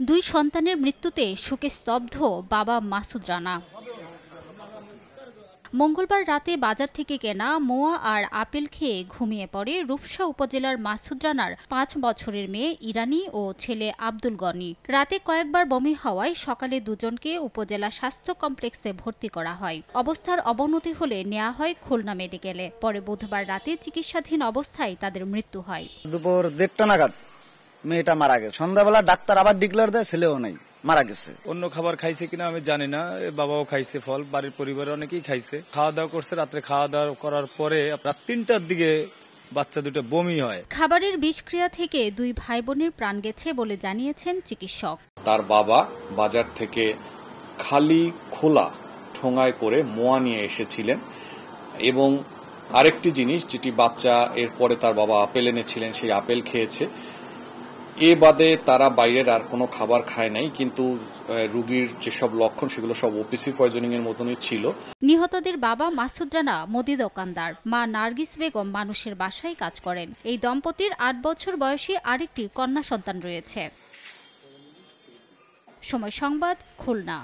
দুই সন্তানের মৃত্যুতে শোকে স্তব্ধ বাবা মাসুদ রানা। মঙ্গলবার রাতে বাজার থেকে কেনা মোয়া আর আপেল খেয়ে ঘুমিয়ে পড়ে রূপসা উপজেলার মাসুদ রানার ৫ বছরের মেয়ে ইরানী ও ছেলে আব্দুল গনি। রাতে কয়েকবার বমি হওয়ায় সকালে দুজনকে উপজেলা স্বাস্থ্য কমপ্লেক্সে ভর্তি করা হয়। অবস্থার অবনতি হলে নেওয়া হয় খুলনা মেডিকেলে। পরে বুধবার রাতে চিকিৎসাধীন অবস্থায় তাদের মৃত্যু হয়। দুপুর ১:৩০ নাগাদ মেয়েটা মারা গেছে। সন্ধ্যাবেলা ডাক্তার আবার ডিক্লেয়ার দেয় ছেলেও নাই, মারা গেছে। অন্য খাবার খাইছে কিনা আমি জানি না, বাবাও খাইছে ফল, বাড়ির পরিবারের অনেকেই খাইছে। খাওয়া দাওয়া করছে, রাত্রে খাওয়া দাওয়া করার পরে রাত ৩টার দিকে বাচ্চা দুটো বমি হয়। খাবারের বিষক্রিয়া থেকে দুই ভাই বোনের প্রাণ গেছে বলে জানিয়েছেন চিকিৎসক। তার বাবা বাজার থেকে খালি খোলা ঠোঙায় করে মোয়া নিয়ে এসেছিলেন এবং আরেকটি জিনিস যেটি বাচ্চা এরপরে তার বাবা আপেল এনেছিলেন, সেই আপেল খেয়েছে। এ বাদে তারা বাইরের আর কোনো খাবার খায় নাই, কিন্তু রোগীর যেসব লক্ষণ সেগুলো সব ওপিসি পয়জনিং এর মতনই ছিল। নিহতদের বাবা মাসুদ রানা মুদি দোকানদার, মা নার্গিস বেগম মানুষের বাসায় কাজ করেন। এই দম্পতির ৮ বছর বয়সী আরেকটি কন্যা সন্তান রয়েছে। সময় সংবাদ, খুলনা।